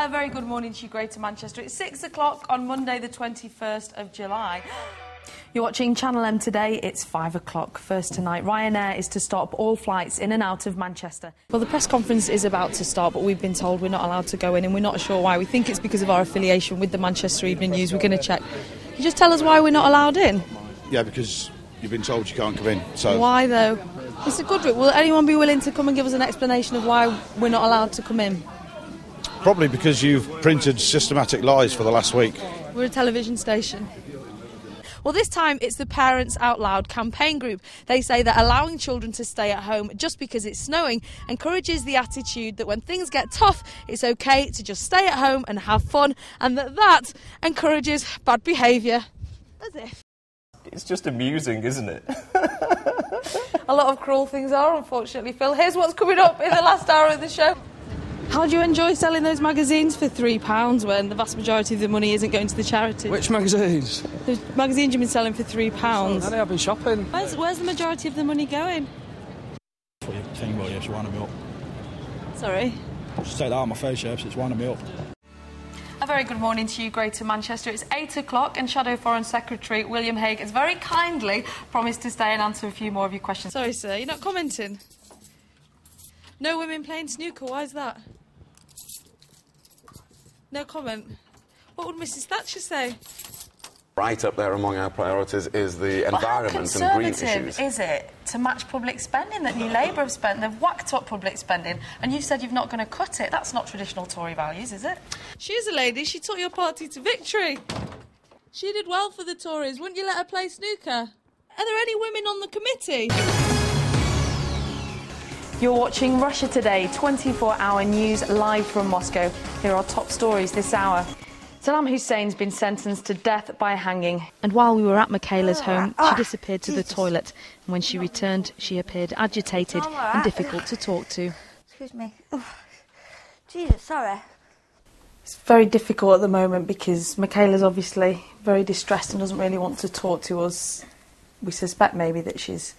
A very good morning to you, Greater Manchester. It's 6 o'clock on Monday, the 21st of July. You're watching Channel M today. It's 5 o'clock. First tonight, Ryanair is to stop all flights in and out of Manchester. Well, the press conference is about to start, but we've been told we're not allowed to go in, and we're not sure why. We think it's because of our affiliation with the Manchester Evening News. We're going to check. Can you just tell us why we're not allowed in? Yeah, because you've been told you can't come in. So why, though? It's a good route. Will anyone be willing to come and give us an explanation of why we're not allowed to come in? Probably because you've printed systematic lies for the last week. We're a television station. Well, this time it's the Parents Out Loud campaign group. They say that allowing children to stay at home just because it's snowing encourages the attitude that when things get tough, it's OK to just stay at home and have fun, and that encourages bad behaviour. As if. It's just amusing, isn't it? A lot of cruel things are, unfortunately, Phil. Here's what's coming up in the last hour of the show. How do you enjoy selling those magazines for £3 when the vast majority of the money isn't going to the charity? Which magazines? The magazines you've been selling for £3. I've been shopping. Where's the majority of the money going? For your thing, well, yeah, she's winding me up. Sorry? Just take that out of my face, yeah, it's winding me up. A very good morning to you, Greater Manchester. It's 8 o'clock and Shadow Foreign Secretary William Hague has very kindly promised to stay and answer a few more of your questions. Sorry, sir, you're not commenting? No women playing snooker, why is that? No comment. What would Mrs Thatcher say? Right up there among our priorities is the environment and green issues. How conservative is it to match public spending that New Labour have spent? They've whacked up public spending and you said you've not going to cut it. That's not traditional Tory values, is it? She is a lady. She took your party to victory. She did well for the Tories. Wouldn't you let her play snooker? Are there any women on the committee? You're watching Russia Today, 24-hour news live from Moscow. Here are top stories this hour. Saddam Hussein's been sentenced to death by hanging. And while we were at Michaela's home, she disappeared to the toilet. And when she returned, she appeared agitated and difficult to talk to. Excuse me. Oh, Jesus, sorry. It's very difficult at the moment because Michaela's obviously very distressed and doesn't really want to talk to us. We suspect maybe that she's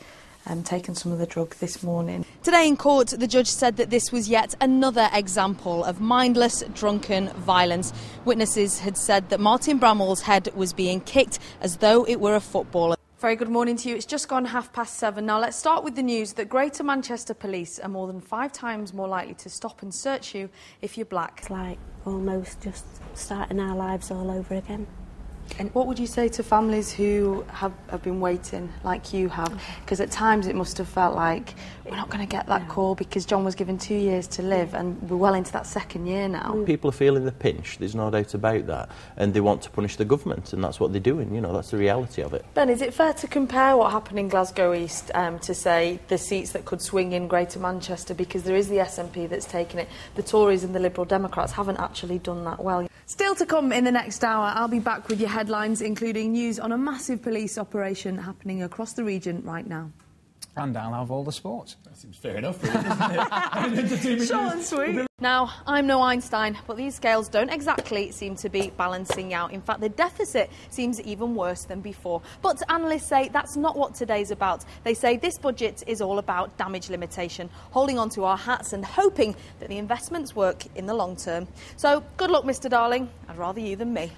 taken some of the drug this morning. Today in court, the judge said that this was yet another example of mindless, drunken violence. Witnesses had said that Martin Bramall's head was being kicked as though it were a football. Very good morning to you. It's just gone 7:30. Now let's start with the news that Greater Manchester Police are more than 5 times more likely to stop and search you if you're black. It's like almost just starting our lives all over again. And what would you say to families who have been waiting, like you have? Because at times it must have felt like we're not going to get that call because John was given 2 years to live and we're well into that second year now. People are feeling the pinch, there's no doubt about that, and they want to punish the government, and that's what they're doing, you know, that's the reality of it. Ben, is it fair to compare what happened in Glasgow East to, say, the seats that could swing in Greater Manchester, because there is the SNP that's taken it. The Tories and the Liberal Democrats haven't actually done that well. Still to come in the next hour, I'll be back with your headlines, including news on a massive police operation happening across the region right now. And I'll have all the sports. That seems fair enough, really, doesn't it? Short and sweet. Now, I'm no Einstein, but these scales don't exactly seem to be balancing out. In fact, the deficit seems even worse than before. But analysts say that's not what today's about. They say this budget is all about damage limitation, holding on to our hats and hoping that the investments work in the long term. So, good luck, Mr. Darling. I'd rather you than me.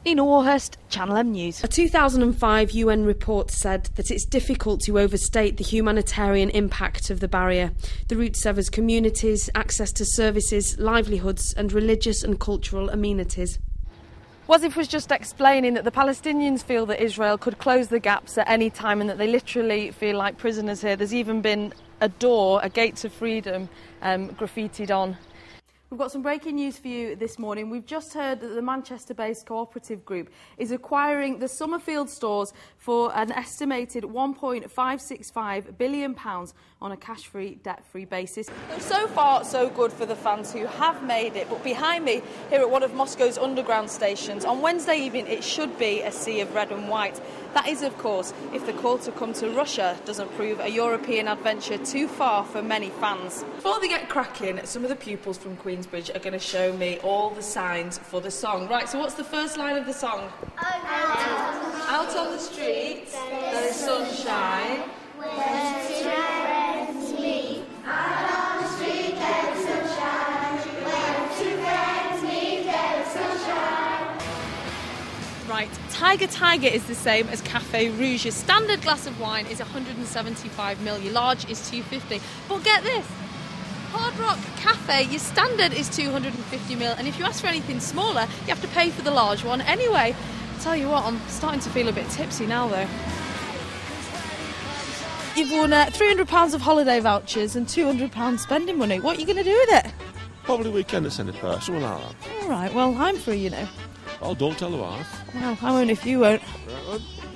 Nina Warhurst, Channel M News. A 2005 UN report said that it's difficult to overstate the humanitarian impact of the barrier. The route severs communities, access to services, livelihoods and religious and cultural amenities. Wasif was just explaining that the Palestinians feel that Israel could close the gaps at any time and that they literally feel like prisoners here. There's even been a door, a gate to freedom, graffitied on. We've got some breaking news for you this morning. We've just heard that the Manchester-based cooperative group is acquiring the Summerfield stores for an estimated £1.565 billion on a cash-free, debt-free basis. So far, so good for the fans who have made it. But behind me, here at one of Moscow's underground stations, on Wednesday evening, it should be a sea of red and white. That is, of course, if the call to come to Russia doesn't prove a European adventure too far for many fans. Before they get cracking, some of the pupils from Queensbridge are going to show me all the signs for the song. Right, so what's the first line of the song? Out on the street, there is sunshine. Where two friends meet. Out on the street, there is sunshine. Where two friends meet. Tiger is the same as Café Rouge. Your standard glass of wine is 175ml, your large is 250. But get this, Hard Rock Cafe, your standard is 250ml, and if you ask for anything smaller, you have to pay for the large one anyway. Tell you what, I'm starting to feel a bit tipsy now though. You've won £300 of holiday vouchers and £200 spending money. What are you going to do with it? Probably weekend at Centre Park, something like that. All right, well, I'm free, you know. Oh, don't tell the wife. Well, I won't if you won't.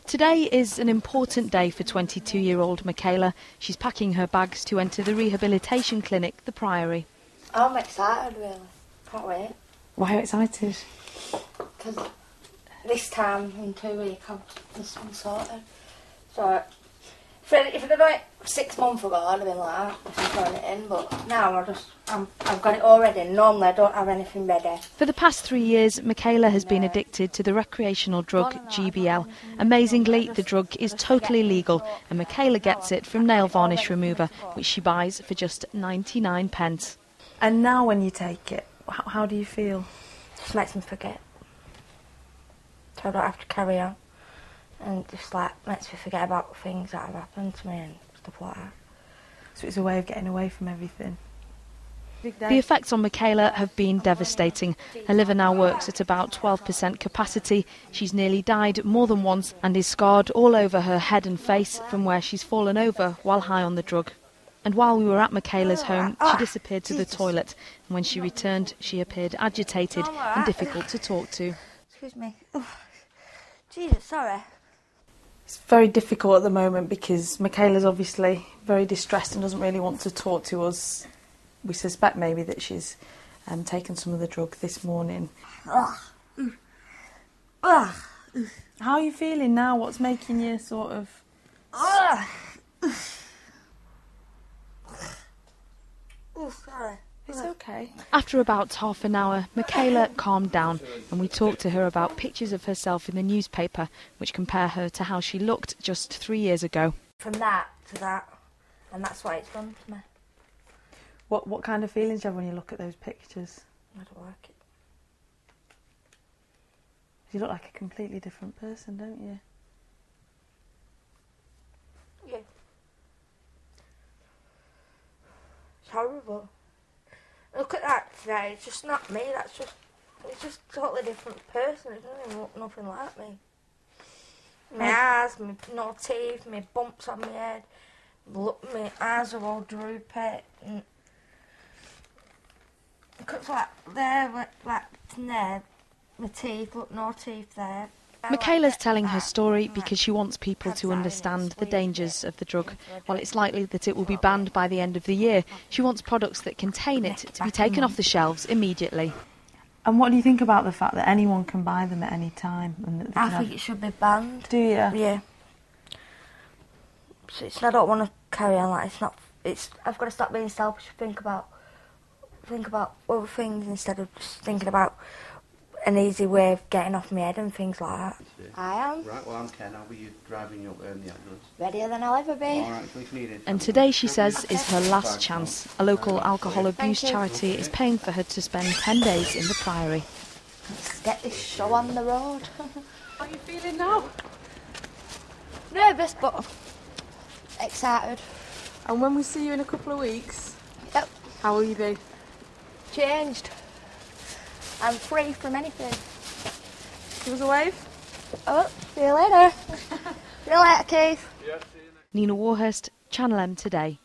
Today is an important day for 22-year-old Michaela. She's packing her bags to enter the rehabilitation clinic, the Priory. I'm excited, really. Can't wait. Why are you excited? Because this time in 2 weeks, I'm sorted. So, if I'd done it 6 months ago, I'd have been like, I'm throwing it in. But now I've got it already. Normally, I don't have anything ready. For the past 3 years, Michaela has been addicted to the recreational drug GBL. Amazingly, the drug is totally legal, and Michaela gets it from nail varnish remover, which she buys for just 99 pence. And now when you take it, how do you feel? It just makes me forget. So I don't have to carry on. And just like makes me forget about things that have happened to me and stuff like that. So it's a way of getting away from everything. The effects on Michaela have been devastating. Her liver now works at about 12% capacity. She's nearly died more than once and is scarred all over her head and face from where she's fallen over while high on the drug. And while we were at Michaela's home, she disappeared to the toilet. And when she returned, she appeared agitated and difficult to talk to. Excuse me. Oh, Jesus, sorry. It's very difficult at the moment because Michaela's obviously very distressed and doesn't really want to talk to us. We suspect maybe that she's taken some of the drug this morning. How are you feeling now? What's making you sort of... Sorry. It's okay. After about half an hour, Michaela calmed down and we talked to her about pictures of herself in the newspaper which compare her to how she looked just 3 years ago. From that to that, and that's why it's done to me. What kind of feelings do you have when you look at those pictures? I don't like it. You look like a completely different person, don't you? Yeah. It's horrible. Look at that today, it's just not me, it's just a totally different person, it doesn't even look nothing like me. My eyes, no teeth, my bumps on my head, look, my eyes are all droopy, and look like there, like there, my teeth, look, no teeth there. Michaela's telling her story because she wants people to understand the dangers of the drug. While it's likely that it will be banned by the end of the year, she wants products that contain it to be taken off the shelves immediately. And what do you think about the fact that anyone can buy them at any time? And I think it should be banned. Do you? Yeah. So I don't want to carry on like I've got to stop being selfish. Think about other things instead of just thinking about an easy way of getting off my head and things like that. I am. Right, well I'm Ken, I'll be you driving you up there in the ambulance. Readier than I'll ever be. Alright, if needed. And today, she says, is her last chance. A local alcohol abuse charity is paying for her to spend 10 days in the Priory. Let's get this show on the road. How are you feeling now? Nervous, but excited. And when we see you in a couple of weeks, yep, how will you be? Changed. I'm free from anything. Give us a wave. Oh, see you later. See you later, Keith. Nina Warhurst, Channel M Today.